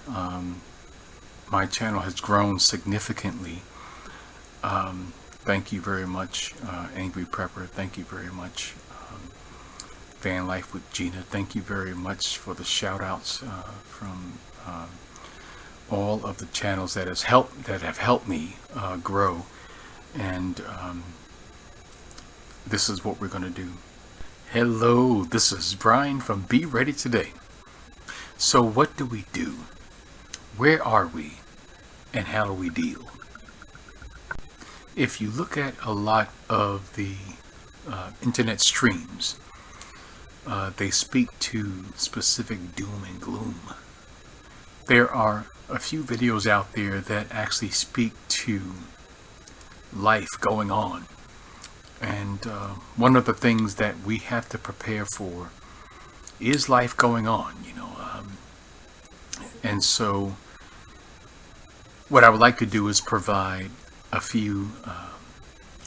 My channel has grown significantly. Thank you very much, Angry Prepper. Thank you very much, Van Life with Gina. Thank you very much for the shout outs from all of the channels that have helped me grow. And this is what we're going to do. Hello, this is Brian from Be Ready Today. So what do we do? Where are we? And how do we deal? If you look at a lot of the internet streams, they speak to specific doom and gloom. There are a few videos out there that actually speak to life going on. And one of the things that we have to prepare for is life going on, and so what I would like to do is provide a few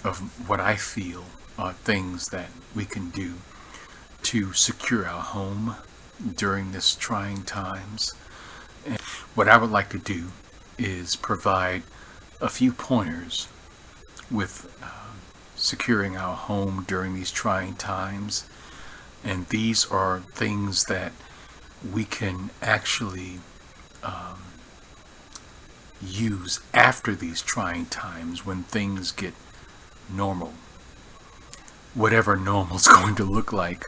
of what I feel are things that we can do to secure our home during this trying times. And what I would like to do is provide a few pointers with securing our home during these trying times. And these are things that we can actually use after these trying times when things get normal, whatever normal is going to look like.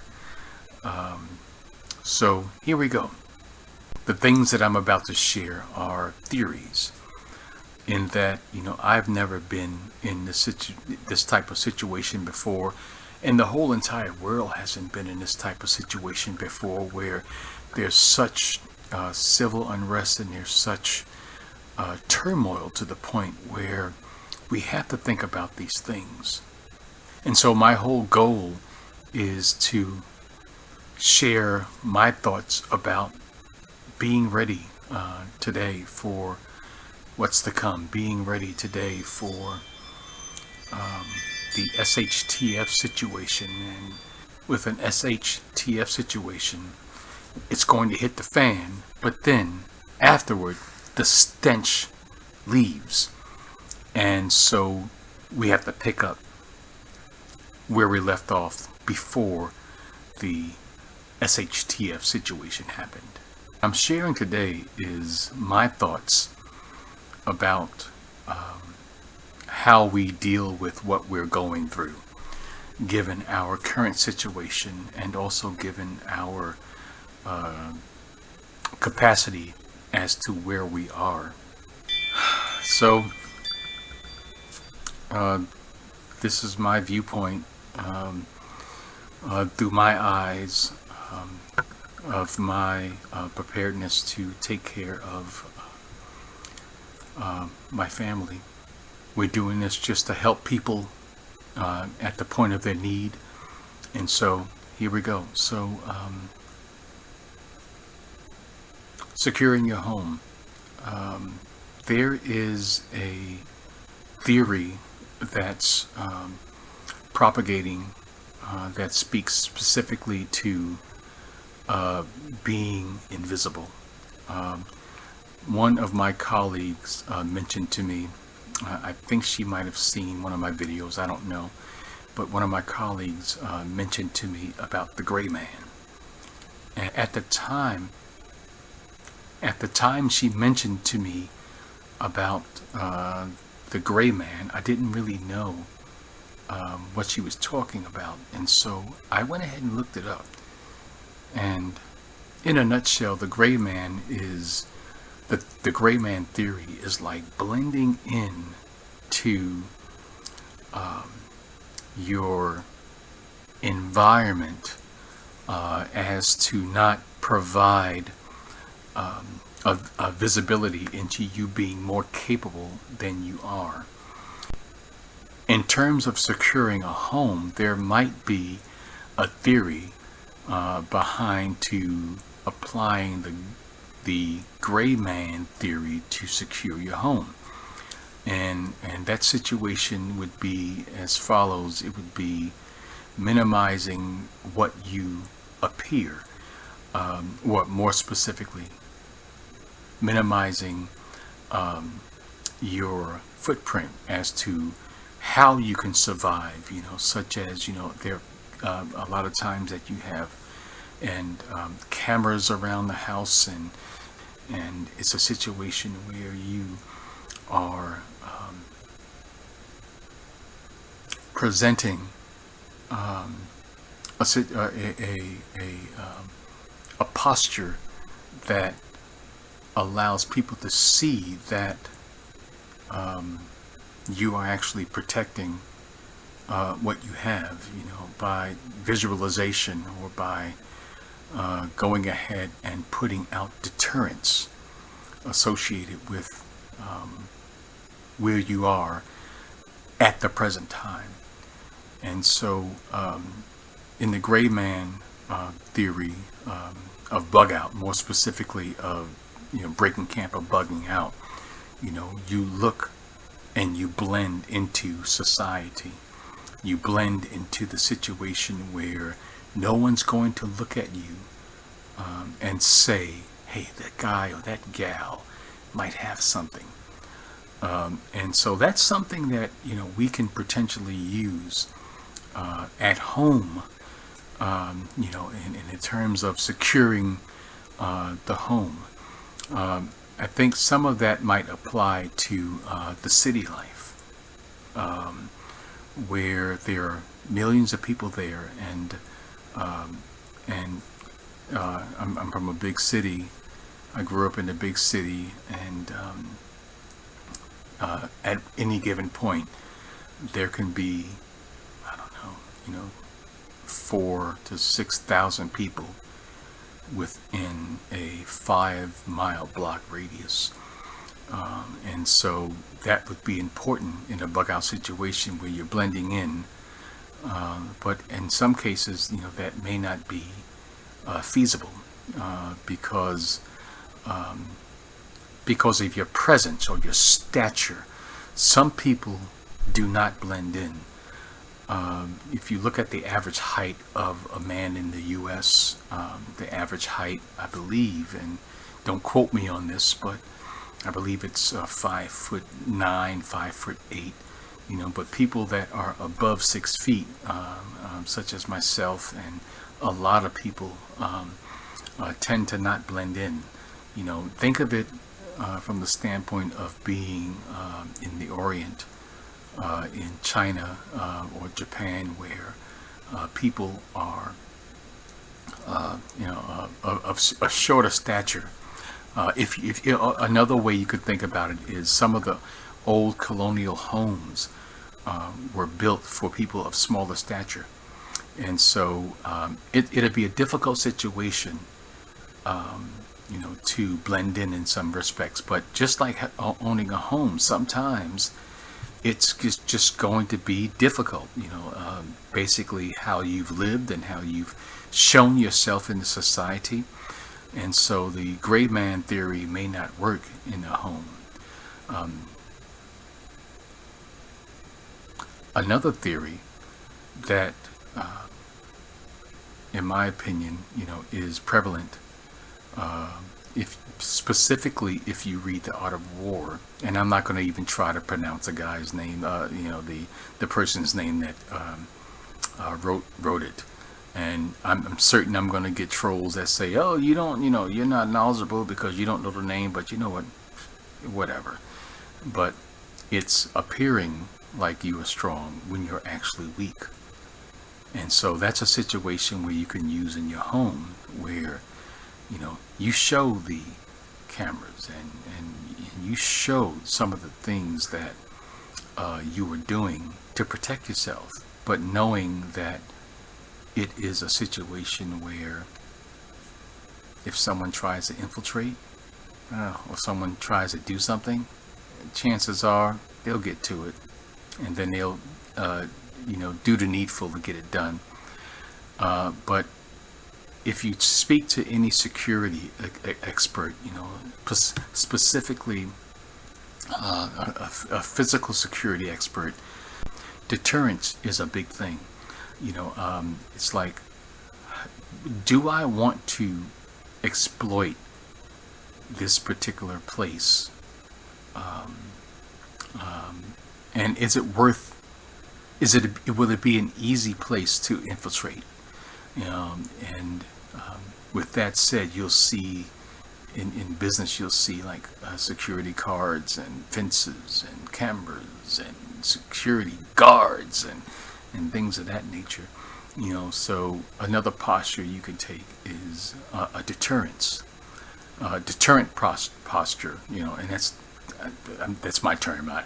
So here we go. The things that I'm about to share are theories, in that I've never been in this type of situation before, and the whole entire world hasn't been in this type of situation before, where there's such civil unrest and there's such turmoil to the point where we have to think about these things. And so my whole goal is to share my thoughts about being ready today for what's to come, being ready today for the SHTF situation. And with an SHTF situation, it's going to hit the fan, but then afterward the stench leaves, and so we have to pick up where we left off before the SHTF situation happened. I'm sharing today is my thoughts about how we deal with what we're going through, given our current situation, and also given our capacity as to where we are. So this is my viewpoint through my eyes of my preparedness to take care of my family. We're doing this just to help people at the point of their need, and so here we go. So securing your home. There is a theory that's propagating that speaks specifically to being invisible. One of my colleagues mentioned to me, I think she might have seen one of my videos, I don't know, but one of my colleagues mentioned to me about the gray man. And at the time she mentioned to me about the gray man, I didn't really know what she was talking about, and so I went ahead and looked it up. And in a nutshell, the gray man is the gray man theory is like blending in to your environment as to not provide a visibility into you being more capable than you are. In terms of securing a home, there might be a theory behind to applying the gray man theory to secure your home. And that situation would be as follows. It would be minimizing what you appear, or more specifically, minimizing your footprint as to how you can survive, such as, there a lot of times that you have and cameras around the house, and it's a situation where you are presenting a posture that allows people to see that you are actually protecting what you have, by visualization, or by going ahead and putting out deterrence associated with where you are at the present time. And so in the gray man theory of bug out, more specifically of breaking camp or bugging out, you look and you blend into society. You blend into the situation where no one's going to look at you and say, hey, that guy or that gal might have something. And so that's something that we can potentially use at home, in terms of securing the home. I think some of that might apply to the city life, where there are millions of people there, and I'm from a big city. I grew up in a big city, and at any given point, there can be, I don't know, 4,000 to 6,000 people within a 5-mile block radius. And so that would be important in a bug out situation where you're blending in. But in some cases, that may not be feasible because of your presence or your stature. Some people do not blend in. If you look at the average height of a man in the U.S., the average height, I believe, and don't quote me on this, but I believe it's 5'9", 5'8", but people that are above 6 feet, such as myself and a lot of people, tend to not blend in. Think of it from the standpoint of being in the Orient, in China or Japan, where people are of a shorter stature. If another way you could think about it is some of the old colonial homes were built for people of smaller stature, and so it'd be a difficult situation, to blend in some respects. But just like owning a home, sometimes it's just going to be difficult. Basically how you've lived and how you've shown yourself in the society. And so the gray man theory may not work in a home. Another theory that, in my opinion, is prevalent, if you read The Art of War, and I'm not going to even try to pronounce a guy's name, the person's name that wrote it. And I'm certain I'm going to get trolls that say, oh, you're not knowledgeable because you don't know the name, but you know what, whatever. But it's appearing like you are strong when you're actually weak. And so that's a situation where you can use in your home, where, you show the cameras and you show some of the things that you were doing to protect yourself, but knowing that it is a situation where if someone tries to infiltrate or someone tries to do something, chances are they'll get to it, and then they'll do the needful to get it done. But if you speak to any security expert, specifically a physical security expert, deterrence is a big thing. It's like, do I want to exploit this particular place, and will it be an easy place to infiltrate? And with that said, you'll see in business, you'll see like security cards and fences and cameras and security guards and things of that nature. So another posture you can take is a deterrent posture. And that's my term. I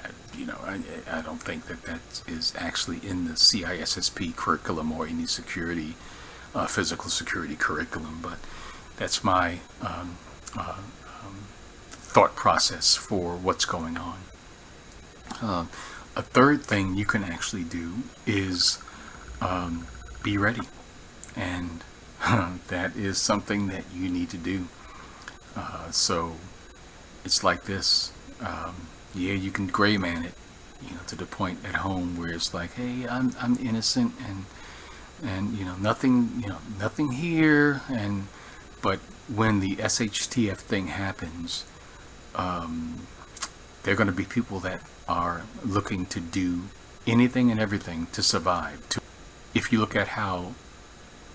don't think that is actually in the CISSP curriculum or any security, physical security curriculum, but that's my thought process for what's going on. A third thing you can actually do is be ready, and that is something that you need to do. So it's like this. Yeah, you can gray man it, to the point at home where it's like, hey, I'm innocent and nothing here, but when the SHTF thing happens, there are going to be people that are looking to do anything and everything to survive. If you look at how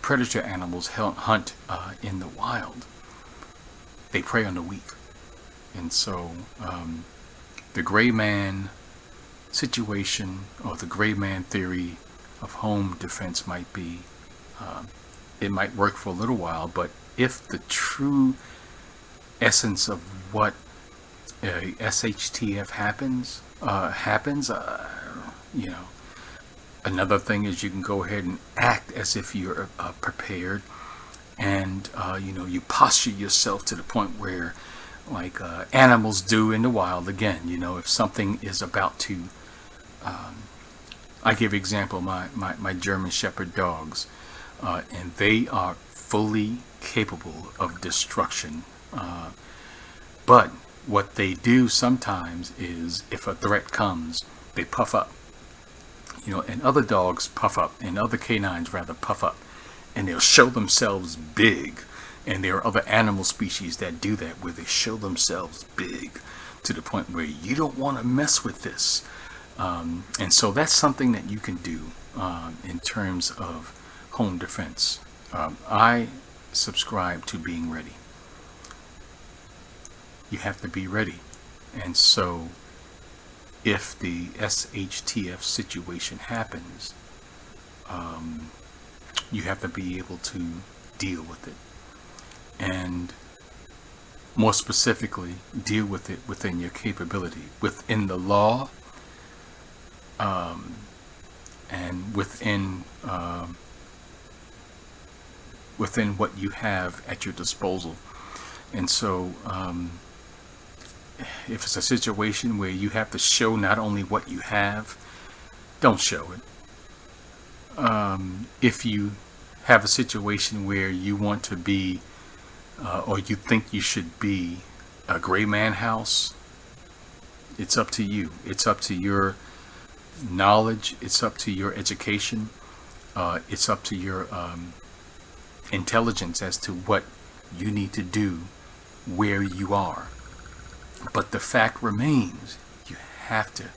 predator animals hunt in the wild, they prey on the weak. And so the gray man situation, or the gray man theory of home defense, might be, it might work for a little while, but if the true essence of what SHTF happens, another thing is you can go ahead and act as if you're prepared, and you posture yourself to the point where, like animals do in the wild, again, if something is about to, I give example, my German Shepherd dogs, and they are fully capable of destruction, but what they do sometimes is, if a threat comes, they puff up, and other dogs puff up, and other canines rather puff up, and they'll show themselves big. And there are other animal species that do that, where they show themselves big to the point where you don't want to mess with this. And so that's something that you can do in terms of home defense. I subscribe to being ready. You have to be ready. And so if the SHTF situation happens, you have to be able to deal with it. And more specifically, deal with it within your capability, within the law, and within what you have at your disposal. And so if it's a situation where you have to show not only what you have, don't show it. If you have a situation where you want to be, or you think you should be, a gray man house, it's up to you. It's up to your knowledge. It's up to your education. It's up to your intelligence as to what you need to do where you are. But the fact remains, you have to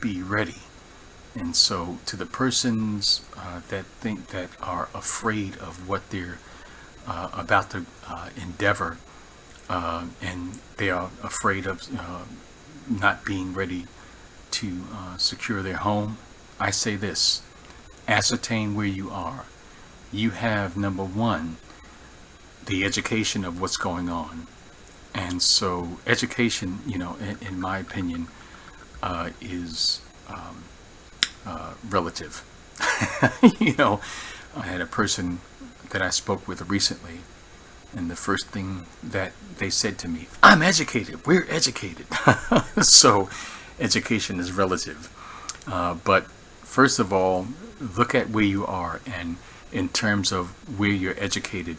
be ready. And so to the persons that are afraid of what they're about to endeavor, and they are afraid of not being ready to secure their home, I say this: ascertain where you are. You have, number one, the education of what's going on. And so education, in my opinion, is relative. I had a person that I spoke with recently, and the first thing that they said to me, I'm educated, we're educated. So education is relative. But first of all, look at where you are, and in terms of where you're educated,